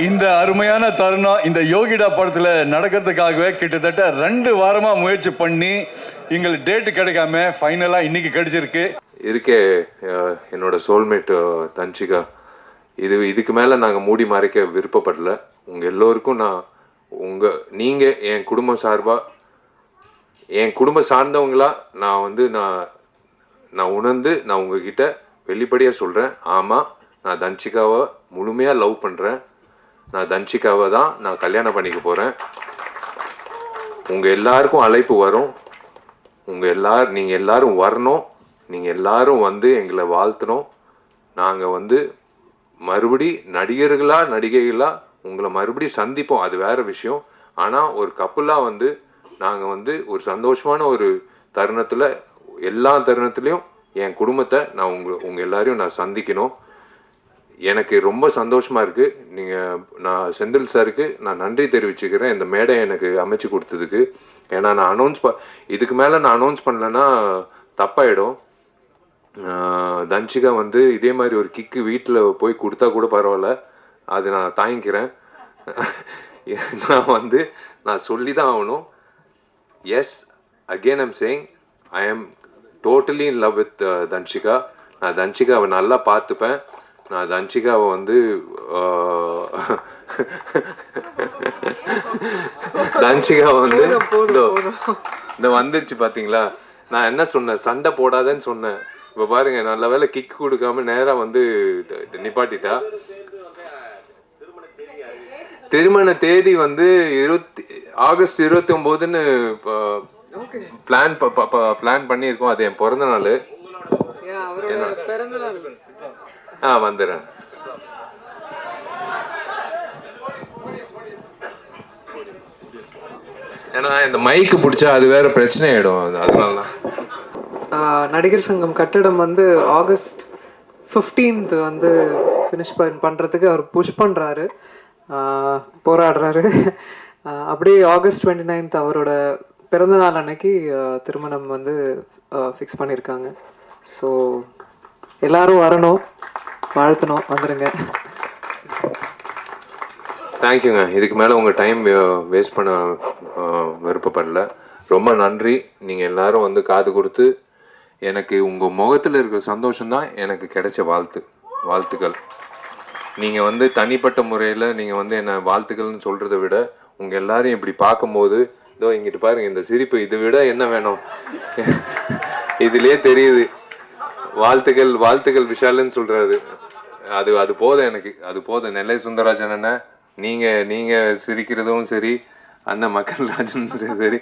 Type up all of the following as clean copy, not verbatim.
இந்த அருமையான தருணம் இந்த யோகிடா படத்தில் நடக்கிறதுக்காகவே கிட்டத்தட்ட 2 வாரமாக முயற்சி பண்ணி எங்களுக்கு டேட்டு கிடைக்காம ஃபைனலாக இன்னைக்கு கிடைச்சிருக்கு. இருக்கே என்னோட சோல்மேட் தன்ஷிகா. இதுக்கு மேலே நாங்கள் மூடி மறைக்க விருப்பப்படல. உங்கள் எல்லோருக்கும் நீங்கள் என் குடும்பம் சார்பாக என் குடும்பம் சார்ந்தவங்களா நான் உணர்ந்து நான் உங்ககிட்ட வெளிப்படையாக சொல்கிறேன். ஆமாம், நான் தன்ஷிகாவை முழுமையாக லவ் பண்ணுறேன். நான் தன்ஷிகாவை தான் நான் கல்யாணம் பண்ணிக்க போகிறேன். உங்கள் எல்லாருக்கும் அழைப்பு வரும். நீங்கள் எல்லாரும் வரணும். நீங்கள் எல்லாரும் வந்து எங்களை வாழ்த்தணும். நாங்கள் மறுபடி நடிகைகளாக உங்களை மறுபடி சந்திப்போம். அது வேறு விஷயம். ஆனால் ஒரு கப்புலாக நாங்கள் ஒரு சந்தோஷமான ஒரு தருணத்தில் எல்லா தருணத்துலேயும் என் குடும்பத்தை நான் உங்கள் எல்லாரையும் நான் சந்திக்கணும். எனக்கு ரொம்ப சந்தோஷமாக இருக்குது. நான் செந்தில் சாருக்கு நான் நன்றி தெரிவிச்சுக்கிறேன் இந்த மேடை எனக்கு அமைச்சு கொடுத்ததுக்கு. ஏன்னா நான் இதுக்கு மேலே நான் அனௌன்ஸ் பண்ணலைன்னா தப்பாயிடும். தன்ஷிகா இதே மாதிரி ஒரு கிக்கு வீட்டில் போய் கொடுத்தா கூட பரவாயில்ல, அது நான் தாங்கிக்கிறேன். நான் சொல்லி தான் ஆகணும். Yes, again I'm saying I am totally in love with Dhanshika. நான் தன்ஷிகாவை நல்லா பார்த்துப்பேன். நான் தன்ஷிகாவை தன்ஷிகாவை இந்த வந்துருச்சு பார்த்தீங்களா. நான் என்ன சொன்னேன், சண்டை போடாதேன்னு சொன்னேன். இப்போ பாருங்க, நல்ல வேலை கிக் கொடுக்காம நேராக நிப்பாட்டிட்டா. திருமண தேதி ஆகஸ்ட் 29ன்னு பிளான் பண்ணியிருக்கோம். அது என் பிறந்த நாள். வந்துடுறேன். ஏன்னா இந்த மைக்கு பிடிச்சா அது வேற பிரச்சனை ஆயிடும். அதனால தான் நடிகர் சங்கம் கட்டிடம் ஆகஸ்ட் 15th ஃபினிஷ் பண்ணுறதுக்கு அவர் புஷ் பண்ணுறாரு, போராடுறாரு. அப்படியே ஆகஸ்ட் 29th அவரோட பிறந்தநாள் அன்னைக்கு திருமணம் ஃபிக்ஸ் பண்ணியிருக்காங்க. ஸோ எல்லாரும் வரணும், வாழ்த்தணும், வந்துடுங்க. தேங்க்யூங்க. இதுக்கு மேலே உங்கள் டைம் வேஸ்ட் பண்ண விருப்பப்படல. ரொம்ப நன்றி. நீங்கள் எல்லாரும் காது கொடுத்து எனக்கு உங்கள் முகத்தில் இருக்கிற சந்தோஷம்தான் எனக்கு கிடைச்ச வாழ்த்துக்கள். நீங்கள் தனிப்பட்ட முறையில் நீங்கள் என்னை வாழ்த்துக்கள்னு சொல்கிறத விட உங்கள் எல்லாரையும் இப்படி பார்க்கும்போது இதோ இங்கிட்டு பாருங்க, இந்த சிரிப்பு, இதை விட என்ன வேணும்? இதுலேயே தெரியுது. வாழ்த்துக்கள் விஷாலுன்னு சொல்கிறாரு. அது போதும் எனக்கு, அது போதும். நெல்லை சுந்தரராஜன் அண்ணன், நீங்கள் சிரிக்கிறதும் சரி, அண்ணன் மக்கள்ராஜன் சரி,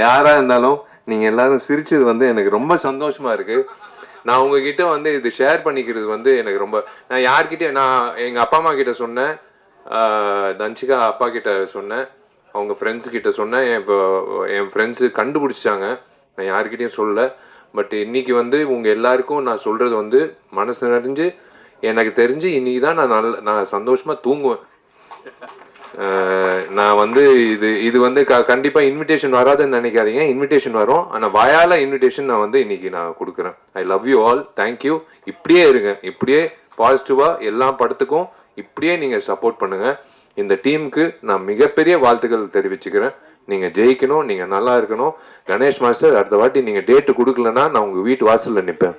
யாராக இருந்தாலும் நீங்கள் எல்லாரும் சிரிச்சது எனக்கு ரொம்ப சந்தோஷமாக இருக்குது. நான் உங்ககிட்ட இது ஷேர் பண்ணிக்கிறது எனக்கு ரொம்ப, நான் யார்கிட்ட, நான் எங்கள் அப்பா அம்மா கிட்ட சொன்னேன், தன்ஷிகா அப்பா கிட்ட சொன்னேன், அவங்க ஃப்ரெண்ட்ஸுக்கிட்ட சொன்னேன். என் ஃப்ரெண்ட்ஸு கண்டுபிடிச்சாங்க. நான் யார்கிட்டையும் சொல்லலை. பட் இன்னைக்கு உங்கள் எல்லாருக்கும் நான் சொல்கிறது மனசு நிறைஞ்சு, எனக்கு தெரிஞ்சு இன்னைக்கு தான் நான் சந்தோஷமாக தூங்குவேன். நான் இது கண்டிப்பாக இன்விடேஷன் வராதுன்னு நினைக்காதீங்க. இன்விடேஷன் வரும். ஆனால் வாயால் இன்விடேஷன் நான் இன்னைக்கு நான் கொடுக்குறேன். ஐ லவ் யூ ஆல். தேங்க்யூ. இப்படியே இருங்க, இப்படியே பாசிட்டிவாக எல்லா படத்துக்கும் இப்படியே நீங்கள் சப்போர்ட் பண்ணுங்கள். இந்த டீமுக்கு நான் மிகப்பெரிய வாழ்த்துக்கள் தெரிவிச்சுக்கிறேன். நீங்கள் ஜெயிக்கணும், நீங்கள் நல்லா இருக்கணும். கணேஷ் மாஸ்டர், அடுத்த வாட்டி நீங்கள் டேட்டு கொடுக்கலன்னா நான் உங்கள் வீட்டு வாசலில் நிற்பேன்.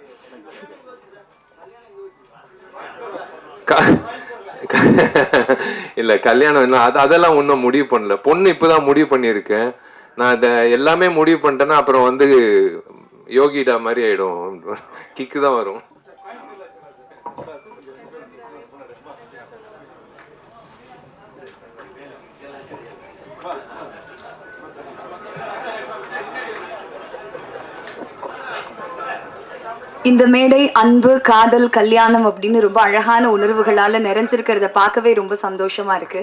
இல்லை, கல்யாணம் இல்லை, அதெல்லாம் ஒன்றும் முடிவு பண்ணல. பொண்ணு இப்போ தான் முடிவு பண்ணியிருக்கேன். நான் அதை எல்லாமே முடிவு பண்ணிட்டேன்னா அப்புறம் யோகிடா மாதிரி ஆகிடும். கிக்கு தான் வரும். இந்த மேடை அன்பு, காதல், கல்யாணம் அப்படின்னு ரொம்ப அழகான உணர்வுகளால நிறைஞ்சிருக்கிறத பார்க்கவே ரொம்ப சந்தோஷமா இருக்கு.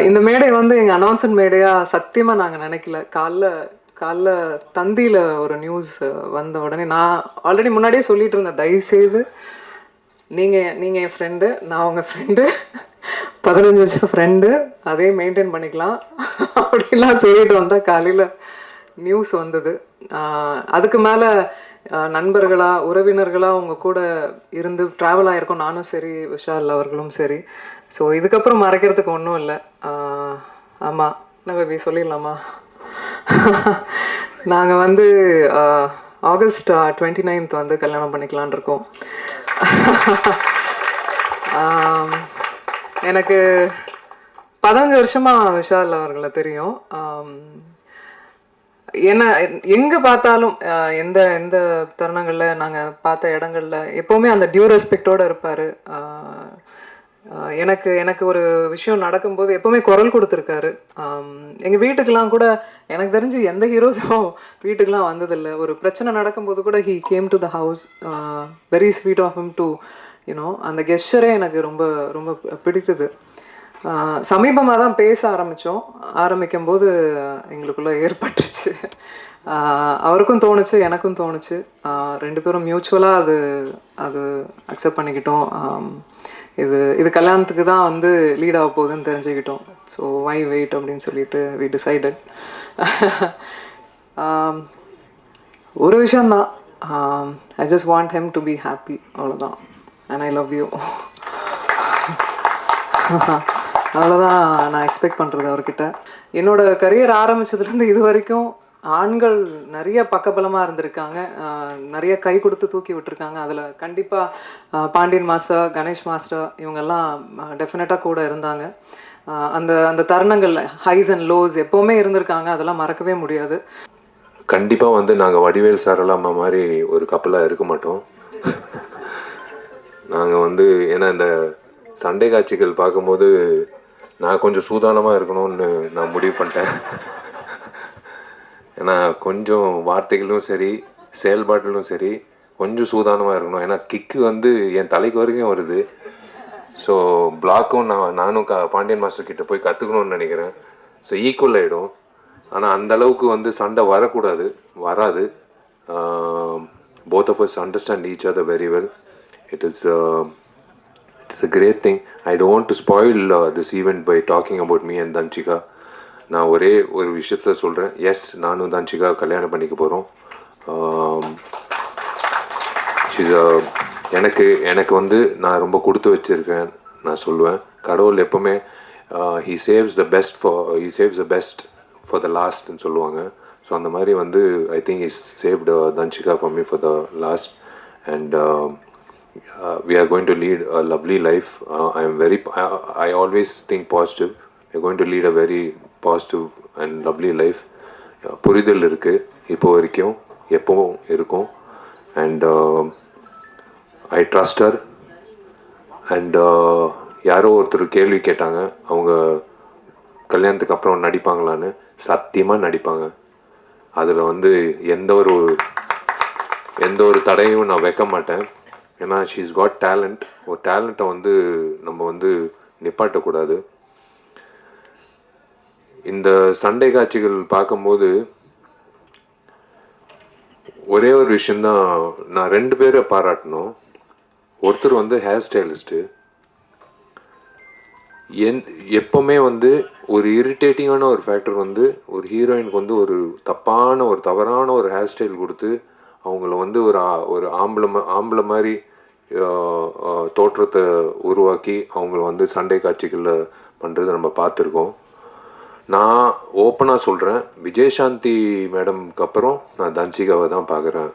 இந்த மேடை எங்க அனௌன்ஸ்மெண்ட் மேடையா சத்தியமா நாங்க நினைக்கல. காலைல தந்தியில ஒரு நியூஸ் வந்த உடனே நான் ஆல்ரெடி முன்னாடியே சொல்லிட்டு இருந்தேன், தயவுசெய்து நீங்க என் ஃப்ரெண்டு, நான் உங்க ஃப்ரெண்டு, 15 வருஷம் ஃப்ரெண்டு, அதே மெயின்டைன் பண்ணிக்கலாம் அப்படின்லாம் சொல்லிட்டு வந்தா காலையில் நியூஸ் வந்தது. அதுக்கு மேலே நண்பர்களா உறவினர்களா உங்க கூட இருந்து ட்ராவல் ஆயிருக்கோம், நானும் சரி விஷால் அவர்களும் சரி. ஸோ இதுக்கப்புறம் மறைக்கிறதுக்கு ஒன்றும் இல்லை. ஆமாம், என்ன பேபி சொல்லிடலாமா? நாங்கள் வந்து ஆகஸ்ட் 29th வந்து கல்யாணம் பண்ணிக்கலான் இருக்கோம். எனக்கு 15 வருஷமாக விஷால் அவர்களை தெரியும். என்ன எங்கே பார்த்தாலும் எந்த எந்த தருணங்களில் நாங்கள் பார்த்த இடங்கள்ல எப்போவுமே அந்த டியூ ரெஸ்பெக்டோடு இருப்பார். எனக்கு எனக்கு ஒரு விஷயம் நடக்கும்போது எப்போவுமே குரல் கொடுத்துருக்காரு. எங்கள் வீட்டுக்கெலாம் கூட எனக்கு தெரிஞ்சு எந்த ஹீரோஸும் வீட்டுக்கெலாம் வந்ததில்லை. ஒரு பிரச்சனை நடக்கும்போது கூட he came to the house. Very sweet of him to you know. அந்த கெஸ்டரே எனக்கு ரொம்ப ரொம்ப பிடித்தது. சமீபமாக தான் பேச ஆரம்பிக்கும் போது எங்களுக்குள்ளே ஏற்பட்டுருச்சு. அவருக்கும் தோணுச்சு, எனக்கும் தோணுச்சு. 2 பேரும் மியூச்சுவலாக அது அக்செப்ட் பண்ணிக்கிட்டோம். இது கல்யாணத்துக்கு தான் வந்து லீட் ஆக போகுதுன்னு தெரிஞ்சுக்கிட்டோம். ஸோ வை வெயிட் அப்படின்னு சொல்லிட்டு வி டிசைடட். ஒரு விஷயந்தான், I just want him to be happy, அவ்வளோதான். And I love you. அவ்வளோதான் நான் எக்ஸ்பெக்ட் பண்ணுறது அவர்கிட்ட. என்னோடய கரியர் ஆரம்பித்ததுலேருந்து இது வரைக்கும் ஆண்கள் நிறைய பக்கபலமாக இருந்திருக்காங்க, நிறைய கை கொடுத்து தூக்கி விட்டுருக்காங்க. அதில் கண்டிப்பாக பாண்டியன் மாஸ்டர், கணேஷ் மாஸ்டர் இவங்கெல்லாம் டெஃபினட்டாக கூட இருந்தாங்க. அந்த அந்த தருணங்கள் ஹைஸ் அண்ட் லோஸ் எப்போவுமே இருந்திருக்காங்க, அதெல்லாம் மறக்கவே முடியாது. கண்டிப்பாக வந்து நாங்கள் வடிவேல் சாரலாமா மாதிரி ஒரு கப்பலாக இருக்க மாட்டோம். நாங்கள் வந்து ஏன்னா இந்த சண்டை காட்சிகள் பார்க்கும்போது நான் கொஞ்சம் சூதானமாக இருக்கணும்னு நான் முடிவு பண்ணிட்டேன். ஏன்னா கொஞ்சம் வார்த்தைகளும் சரி செயல்பாட்டிலும் சரி கொஞ்சம் சூதானமாக இருக்கணும். ஏன்னா கிக்கு வந்து என் தலைக்கு வரைக்கும் வருது. ஸோ பிளாக்கும் நானும் பாண்டியன் மாஸ்டர் கிட்ட போய் கற்றுக்கணும்னு நினைக்கிறேன். ஸோ ஈக்குவல் ஆகிடும். ஆனால் அந்தளவுக்கு வந்து சண்டை வராது. Both of us understand each other very well. It's a great thing. I don't want to spoil this event by talking about me and Danchika. நான் ஒரே ஒரு விஷயத்தில் சொல்கிறேன். எஸ், நானும் தன்ஷிகா கல்யாணம் பண்ணிக்க போகிறோம். எனக்கு வந்து நான் ரொம்ப கொடுத்து வச்சுருக்கேன் நான் சொல்லுவேன். கடவுள் எப்போவுமே he saves the best for the lastன்னு சொல்லுவாங்க. ஸோ அந்த மாதிரி வந்து I think he saved Danchika for me for the last. And we are going to lead a lovely life. I always think positive. We are going to lead a very positive and lovely life. புரிதல் இருக்குது இப்போ வரைக்கும், எப்பவும் இருக்கும். And I trust her. And யாரோ ஒருத்தர் கேள்வி கேட்டாங்க, அவங்க கல்யாணத்துக்கு அப்புறம் நடிப்பாங்களான்னு. சத்தியமாக நடிப்பாங்க. அதில் வந்து எந்த ஒரு தடையும் நான் வைக்க மாட்டேன். ஏன்னா ஷீஸ் காட் டேலண்ட். ஒரு டேலண்ட்டை வந்து நம்ம வந்து நிப்பாட்டக்கூடாது. இந்த சண்டை காட்சிகள் பார்க்கும்போது ஒரே ஒரு விஷயந்தான் நான் 2 பேரை பாராட்டணும். ஒருத்தர் வந்து ஹேர் ஸ்டைலிஸ்ட்டு. எப்போவுமே வந்து ஒரு இரிட்டேட்டிங்கான ஒரு ஃபேக்டர் வந்து ஒரு ஹீரோயினுக்கு வந்து ஒரு தவறான ஒரு ஹேர் ஸ்டைல் கொடுத்து அவங்கள வந்து ஒரு ஆம்பளை மாதிரி தோற்றத்தை உருவாக்கி அவங்கள வந்து சண்டை காட்சிகளில் பண்ணுறது நம்ம பார்த்துருக்கோம். நான் ஓப்பனாக சொல்கிறேன், விஜயசாந்தி மேடம்க்கு அப்புறம் நான் தன்சிகாவை தான் பார்க்குறேன்.